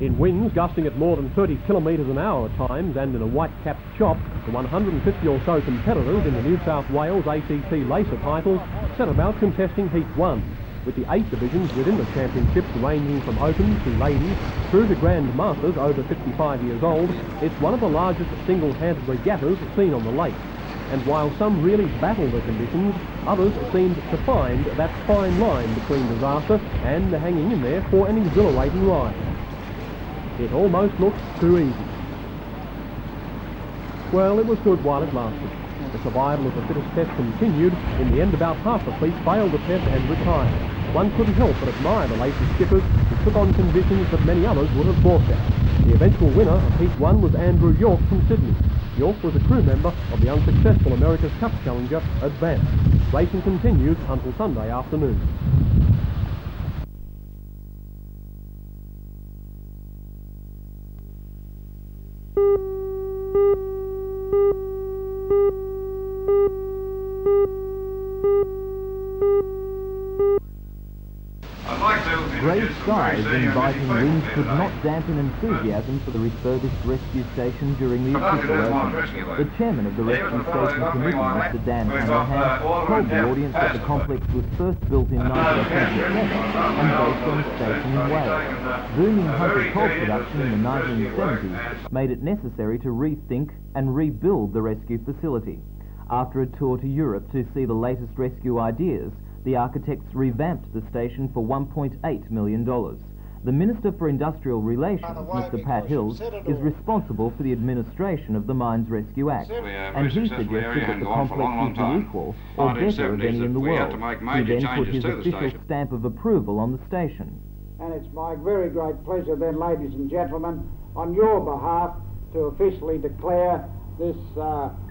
In winds gusting at more than 30 kilometres an hour at times and in a white-capped chop, the 150 or so competitors in the New South Wales ACT Lacer titles set about contesting Heat 1, with the 8 divisions within the championships ranging from Open to Ladies through to Grand Masters over 55 years old. It's one of the largest single-handed regattas seen on the lake. And while some really battle the conditions, others seemed to find that fine line between disaster and hanging in there for an exhilarating ride. It almost looked too easy. Well, it was good while it lasted. The survival of the fittest test continued. In the end, about half the fleet failed the test and retired. One couldn't help but admire the Lacer skippers who took on conditions that many others would have balked at. The eventual winner of Heat 1 was Andrew York from Sydney. York was a crew member of the unsuccessful America's Cup challenger, Advance. Racing continues until Sunday afternoon. Grey skies and inviting winds could not dampen enthusiasm for the refurbished rescue station during the official opening. The chairman of the rescue station committee, Mr. Dan Hanrahan, told the audience that the complex was first built in 1977 and based on a station in Wales. Booming hunter coal production in the 1970s made it necessary to rethink and rebuild the rescue facility. After a tour to Europe to see the latest rescue ideas, the architects revamped the station for $1.8 million. The Minister for Industrial Relations, Mr. Pat Hills, is responsible for the administration of the Mines Rescue Act, and he suggested that the complex is the equal or better of any in the world. He then put his official stamp of approval on the station. And it's my very great pleasure then, ladies and gentlemen, on your behalf, to officially declare this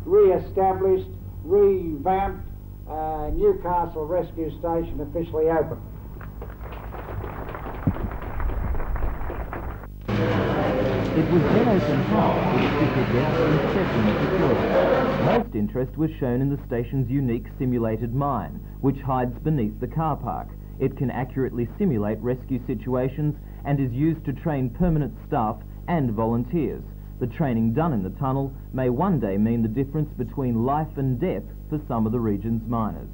re-established, revamped Newcastle Rescue Station officially open. It was then open house with official guests and sessions at Torres. Most interest was shown in the station's unique simulated mine, which hides beneath the car park. It can accurately simulate rescue situations and is used to train permanent staff and volunteers. The training done in the tunnel may one day mean the difference between life and death for some of the region's miners.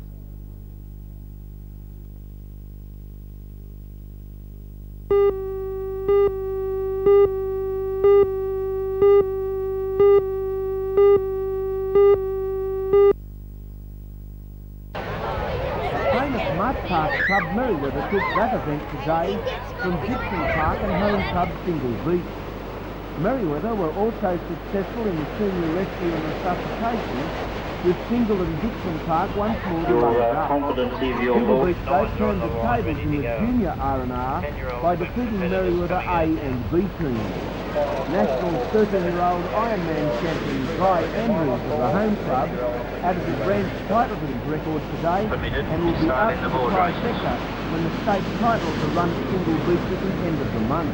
Famous Mud Park Club Merriweather took that event today from Gibson Park and Home Club Single Beach. Merriweather were also successful in the senior rescue and resuscitation, with Single and Gibson Park once more the runners-up. Single Beach both turned the tables in the junior R&R by defeating Merriweather A and B teams. National 13-year-old Ironman champion Guy Andrews of the home club added his branch title to his record today and will be up to the trifecta when the state titles are run at Single Beach at the end of the month.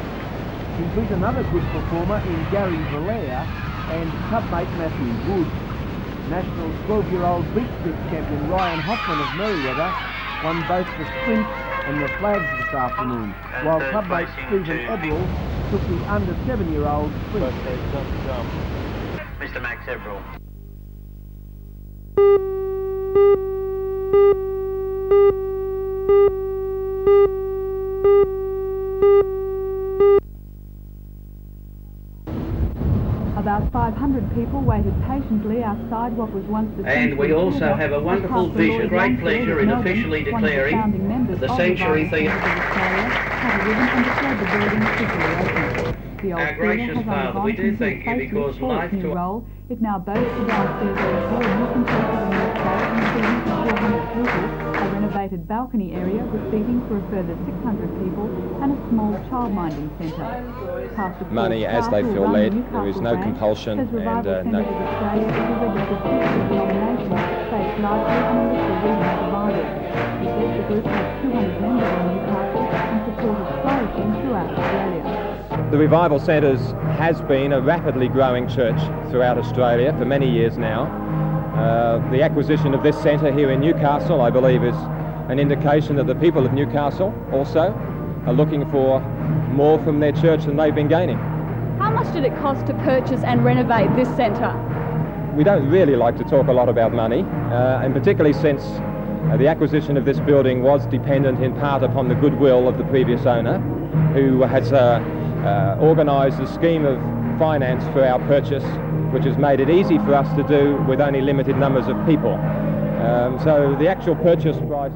He beat another good performer in Gary Valère and clubmate Matthew Wood. National 12-year-old beach stick champion Ryan Hoffman of Merriweather won both the sprint and the flags this afternoon, while clubmate Stephen Eberl took the under 7-year-old sprint. Mr. Max Eberl. About 500 people waited patiently outside what was once the... And we also have a wonderful vision, great pleasure in officially declaring that the Sanctuary Theatre... Our gracious Father, we do thank you because life to... It now boasts a downstairs auditorium consisting of a 400 people, a renovated balcony area with seating for a further 600 people, and a small childminding centre. Money as they feel led, there is no compulsion and no... The group has 200 members in Newcastle and supported flourishing throughout Australia. The Revival Centres has been a rapidly growing church throughout Australia for many years now. The acquisition of this centre here in Newcastle, I believe, is an indication that the people of Newcastle also are looking for more from their church than they've been gaining. How much did it cost to purchase and renovate this centre? We don't really like to talk a lot about money, and particularly since the acquisition of this building was dependent in part upon the goodwill of the previous owner, who has organised a scheme of finance for our purchase, which has made it easy for us to do with only limited numbers of people. So the actual purchase price,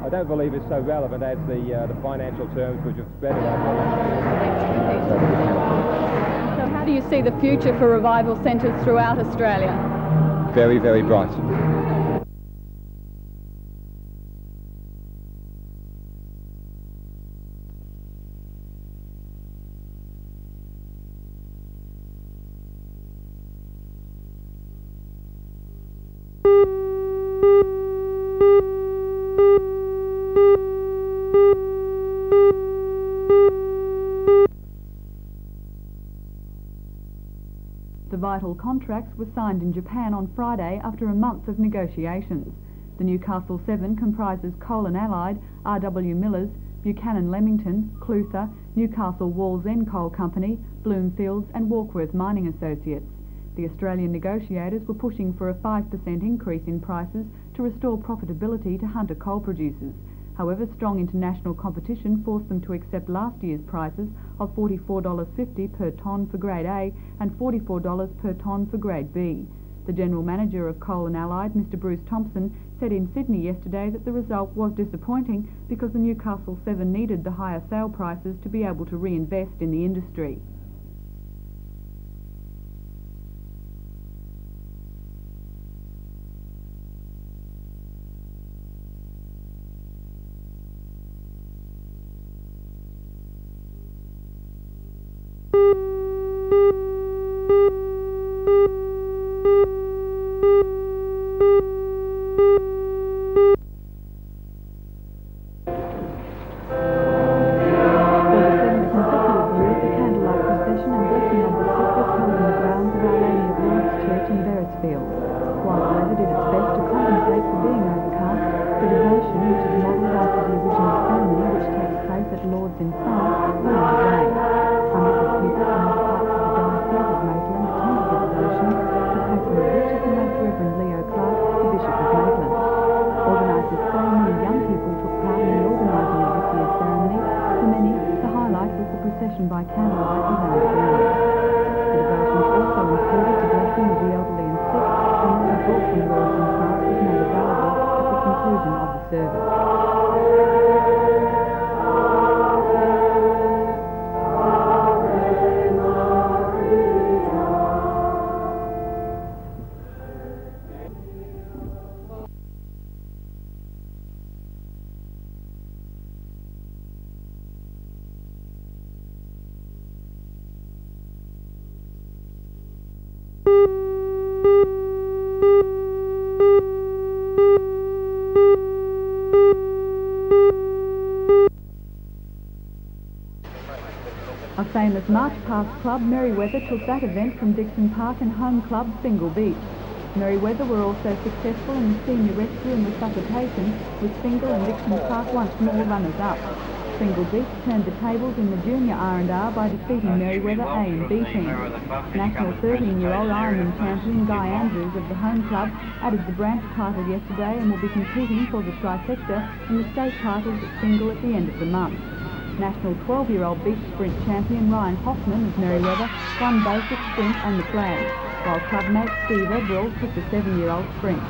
I don't believe is so relevant as the financial terms which have spread it over. So how do you see the future for revival centres throughout Australia? Very, very bright. The vital contracts were signed in Japan on Friday after a month of negotiations. The Newcastle 7 comprises Coal and Allied, R.W. Millers, Buchanan Leamington, Clutha, Newcastle Walls End Coal Company, Bloomfields and Walkworth Mining Associates. The Australian negotiators were pushing for a 5% increase in prices to restore profitability to Hunter coal producers. However, strong international competition forced them to accept last year's prices of $44.50 per tonne for Grade A and $44 per tonne for Grade B. The General Manager of Coal and Allied, Mr Bruce Thompson, said in Sydney yesterday that the result was disappointing because the Newcastle 7 needed the higher sale prices to be able to reinvest in the industry. By candlelight around the ground. The devotions also included the blessing of the elderly and sick, and water brought from Lords and Clark was made available at the conclusion of the service. A famous March Past club, Merryweather, took that event from Dixon Park and home club Fingal Beach. Merryweather were also successful in the senior rescue and resuscitation, with Fingal and Dixon Park once more runners-up. Fingal Beach turned the tables in the junior R&R by defeating Merryweather A and B teams. National 13-year-old Ironman champion Guy Andrews of the home club added the branch title yesterday and will be competing for the trifecta in the state titles at Fingal at the end of the month. National 12-year-old beach sprint champion Ryan Hoffman of Merryweather won both the sprint and the flag, while clubmate Steve Everell took the 7-year-old sprint.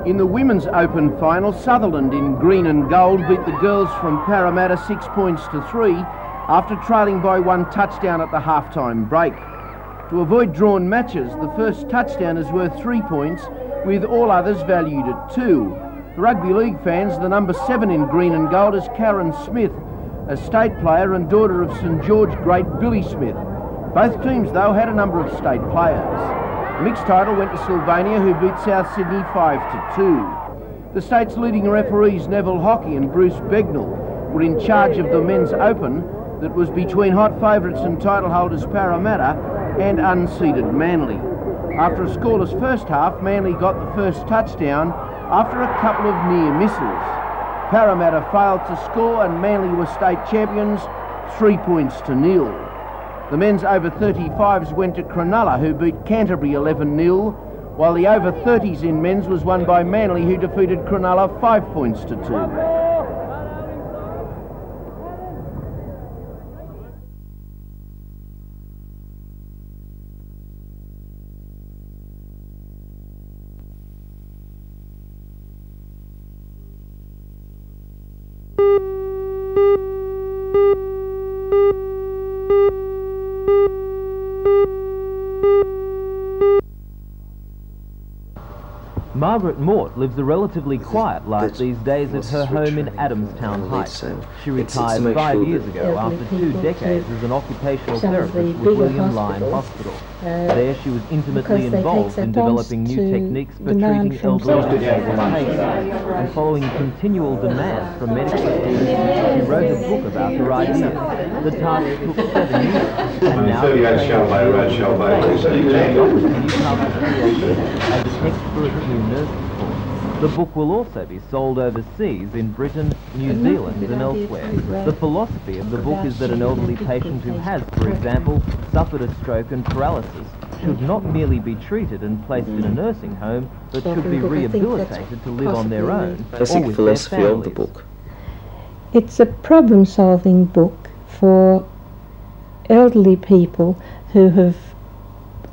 In the Women's Open final, Sutherland in green and gold beat the girls from Parramatta 6 points to 3 after trailing by 1 touchdown at the half-time break. To avoid drawn matches, the first touchdown is worth 3 points, with all others valued at 2. For rugby league fans, the number 7 in green and gold is Karen Smith, a state player and daughter of St George great Billy Smith. Both teams, though, had a number of state players. The mixed title went to Sylvania, who beat South Sydney 5-2. The state's leading referees, Neville Hockey and Bruce Begnell, were in charge of the men's open that was between hot favourites and title holders Parramatta and unseeded Manly. After a scoreless first half, Manly got the first touchdown after a couple of near misses. Parramatta failed to score and Manly were state champions 3-0. The men's over 35s went to Cronulla, who beat Canterbury 11-0, while the over 30s in men's was won by Manly, who defeated Cronulla 5-2. Margaret Mort lives a relatively quiet life these days at her home in Adamstown Heights. She retired 5 years ago after 2 decades as an occupational therapist with William Lyme Hospital. There she was intimately involved in developing new techniques for treating elderly disabled patients, and following continual demands from medical students, she wrote a book about her ideas. The task took 7 years, and now the as a text for its new nursing course. The book will also be sold overseas in Britain, New Zealand and elsewhere. The philosophy of the book is that an elderly patient who has, for example, suffered a stroke and paralysis should not merely be treated and placed in a nursing home, but should be rehabilitated to live on their own or with their families. Of the book. It's a problem-solving book for elderly people who have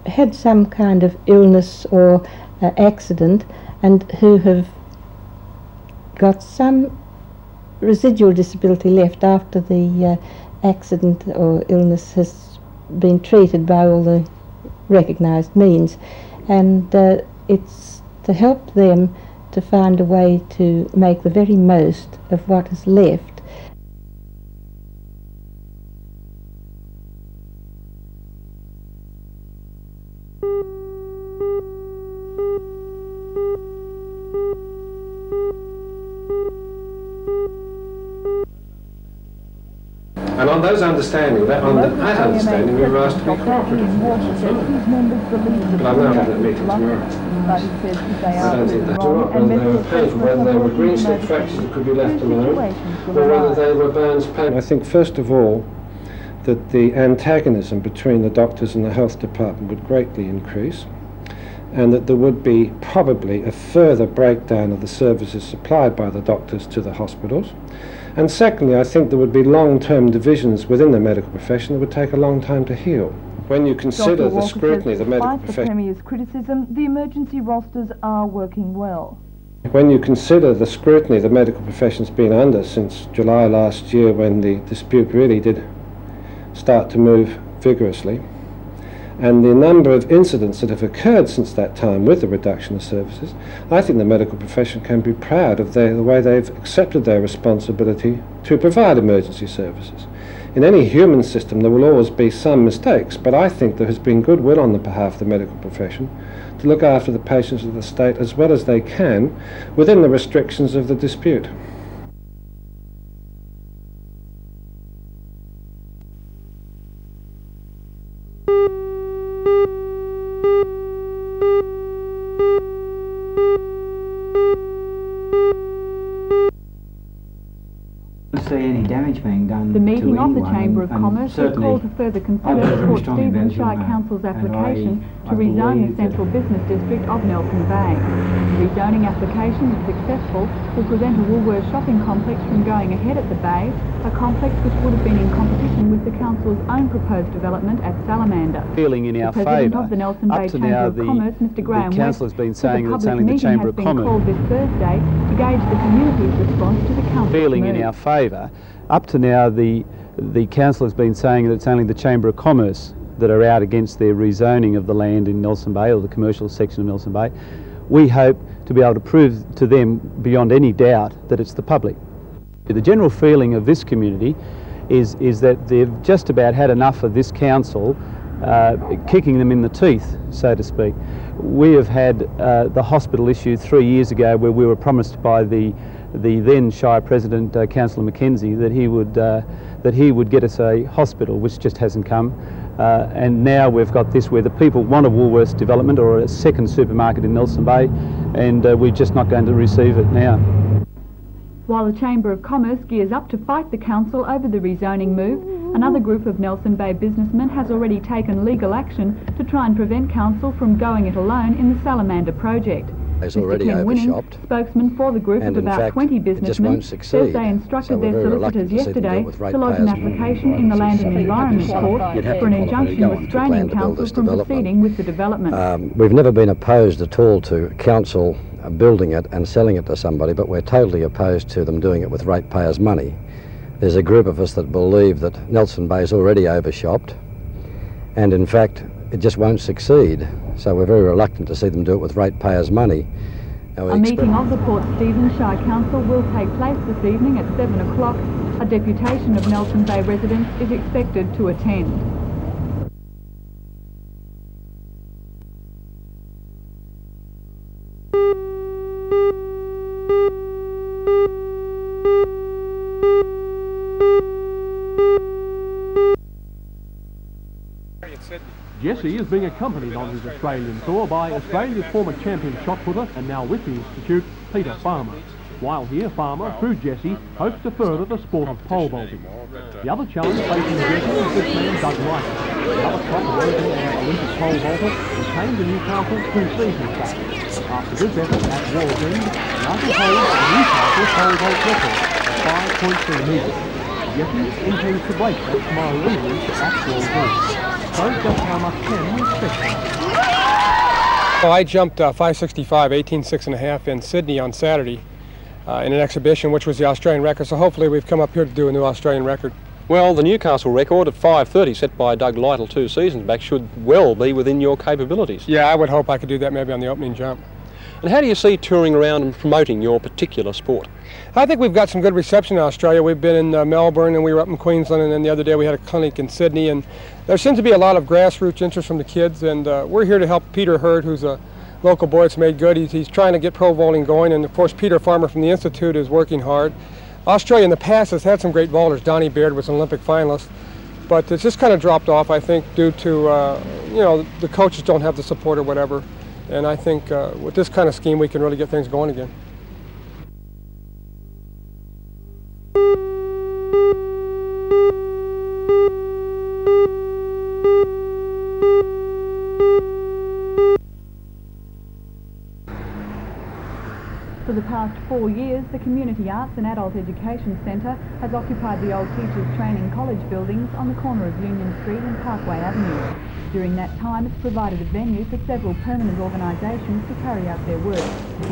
had some kind of illness or accident and who have got some residual disability left after the accident or illness has been treated by all the recognised means, and it's to help them to find a way to make the very most of what is left. And on those understanding, that understanding, we were asked to be cooperative. But I'm now having a meeting tomorrow. I don't think that's right. Whether they were painful, whether they were green stick fractures that could be left alone, or whether they were Burns pain. I think, first of all, that the antagonism between the doctors and the health department would greatly increase, and that there would be probably a further breakdown of the services supplied by the doctors to the hospitals. And secondly, I think there would be long-term divisions within the medical profession that would take a long time to heal. When you consider the scrutiny of the medical profession... Despite the Premier's criticism, the emergency rosters are working well. When you consider the scrutiny the medical profession's been under since July last year, when the dispute really did start to move vigorously, and the number of incidents that have occurred since that time with the reduction of services, I think the medical profession can be proud of the way they've accepted their responsibility to provide emergency services. In any human system there will always be some mistakes, but I think there has been goodwill on the behalf of the medical profession to look after the patients of the state as well as they can within the restrictions of the dispute. The meeting of the Chamber of Commerce has called to further consider Port Stephens Shire Council's application to rezone the central business district of Nelson Bay. The rezoning application, if successful, will prevent a Woolworths shopping complex from going ahead at the Bay, a complex which would have been in competition with the Council's own proposed development at Salamander. Feeling in our favour. Of the Nelson Bay Chamber of Commerce, Mr. Graham the Council has been saying that it's the only the Chamber of Commerce. Called this Thursday to gauge the community's response to the Council's feeling in our favour. Up to now, the Council has been saying that it's only the Chamber of Commerce that are out against their rezoning of the land in Nelson Bay, or the commercial section of Nelson Bay. We hope to be able to prove to them beyond any doubt that it's the public. The general feeling of this community is that they've just about had enough of this council kicking them in the teeth, so to speak. We have had the hospital issue 3 years ago, where we were promised by the then Shire President, Councillor McKenzie, that he would get us a hospital, which just hasn't come. And now we've got this, where the people want a Woolworths development or a second supermarket in Nelson Bay, and we're just not going to receive it now. While the Chamber of Commerce gears up to fight the council over the rezoning move, another group of Nelson Bay businessmen has already taken legal action to try and prevent council from going it alone in the Salamander project. It's already overshopped, spokesman for the group of about 20 businessmen, says they instructed their solicitors yesterday to lodge an application in the Land and Environment Court for an injunction restraining council from proceeding with the development. We've never been opposed at all to council building it and selling it to somebody, but we're totally opposed to them doing it with ratepayers' money. There's a group of us that believe that Nelson Bay is already overshopped, and in fact it just won't succeed. So we're very reluctant to see them do it with ratepayers' money. A meeting of the Port Stephens Shire Council will take place this evening at 7 o'clock. A deputation of Nelson Bay residents is expected to attend. Jesse is being accompanied on his Australian tour by Australia's former champion shot putter and now with the Institute, Peter Farmer. While here, Farmer, through Jesse, hopes to further the sport of pole vaulting. The other challenge facing Jesse is this man, Doug Lytle. The other top American and Olympic pole vaulter who came to Newcastle 2 seasons back. After this effort at Wall's End, Lytle holds the Newcastle pole vault record, 5.3 metres. Jesse intends to break that tomorrow evening at Wall's End. So just how much can we expect? Well, I jumped 565, 18.6.5 in Sydney on Saturday in an exhibition, which was the Australian record. So hopefully we've come up here to do a new Australian record. Well, the Newcastle record at 5:30 set by Doug Lytle 2 seasons back should well be within your capabilities. Yeah, I would hope I could do that maybe on the opening jump. And how do you see touring around and promoting your particular sport? I think we've got some good reception in Australia. We've been in Melbourne, and we were up in Queensland, and then the other day we had a clinic in Sydney, and there seems to be a lot of grassroots interest from the kids, and we're here to help Peter Hurd, who's a local boy that's made good. He's trying to get pro vaulting going, and of course Peter Farmer from the Institute is working hard. Australia in the past has had some great vaulters. Donnie Baird was an Olympic finalist, but it's just kind of dropped off, I think, due to, you know, the coaches don't have the support or whatever. And I think with this kind of scheme we can really get things going again. For the past 4 years, the Community Arts and Adult Education Centre has occupied the old Teachers Training College buildings on the corner of Union Street and Parkway Avenue. During that time, it's provided a venue for several permanent organisations to carry out their work,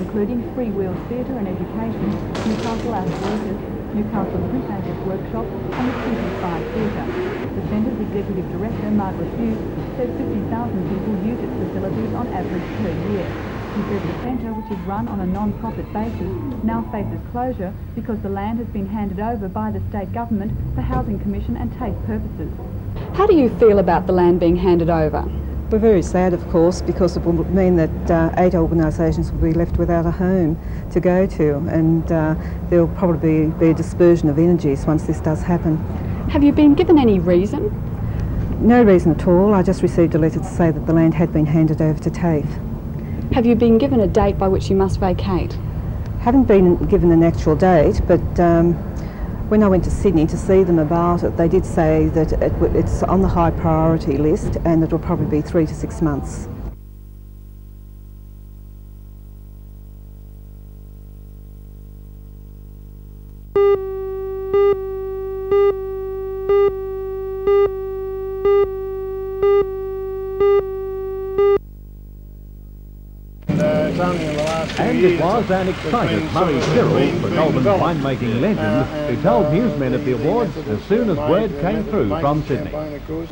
including Free Wheels Theatre and Education, Newcastle Out of Workers, Newcastle Printmakers Workshop and the QT5 Theatre. The Centre's Executive Director, Margaret Hughes, says 50,000 people use its facilities on average per year. She says the centre, which is run on a non-profit basis, now faces closure because the land has been handed over by the state government for Housing Commission and TAFE purposes. How do you feel about the land being handed over? We're very sad, of course, because it will mean that 8 organisations will be left without a home to go to, and there will probably be a dispersion of energies once this does happen. Have you been given any reason? No reason at all. I just received a letter to say that the land had been handed over to TAFE. Have you been given a date by which you must vacate? Haven't been given an actual date, but when I went to Sydney to see them about it, they did say that it's on the high priority list and it will probably be 3 to 6 months. It's only in the last And it was an excited Murray Cyril, the Melbourne winemaking legend, who told newsmen at the awards as soon as word came through from Sydney.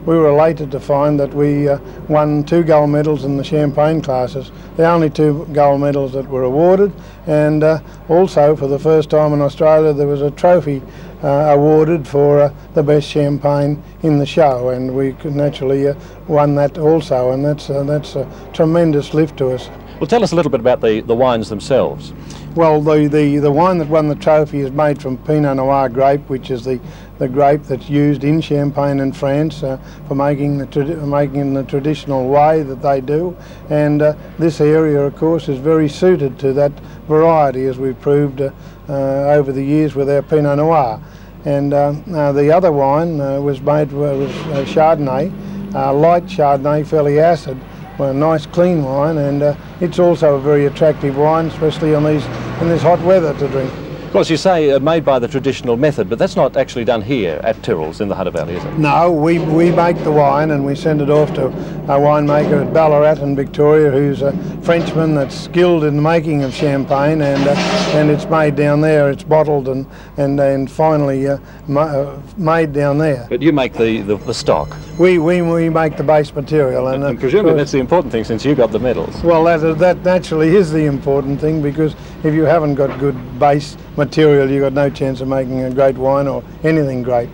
We were elated to find that we won 2 gold medals in the champagne classes, the only 2 gold medals that were awarded, and also for the first time in Australia there was a trophy awarded for the best champagne in the show, and we naturally won that also, and that's a tremendous lift to us. Well, tell us a little bit about the wines themselves. Well, the wine that won the trophy is made from Pinot Noir grape, which is the grape that's used in Champagne in France for making in the traditional way that they do. And this area, of course, is very suited to that variety, as we've proved over the years with our Pinot Noir. And the other wine was made with Chardonnay, light Chardonnay, fairly acid. Well, a nice clean wine, and it's also a very attractive wine, especially in this hot weather to drink. Of course, you say made by the traditional method, but that's not actually done here at Tyrrell's in the Hunter Valley, is it? No, we make the wine and we send it off to a winemaker at Ballarat in Victoria, who's a Frenchman that's skilled in the making of champagne, and it's made down there. It's bottled and finally made down there. But you make the stock. We make the base material, and presumably that's the important thing, since you got the medals. Well, that naturally is the important thing, because if you haven't got good base material, you've got no chance of making a great wine or anything great.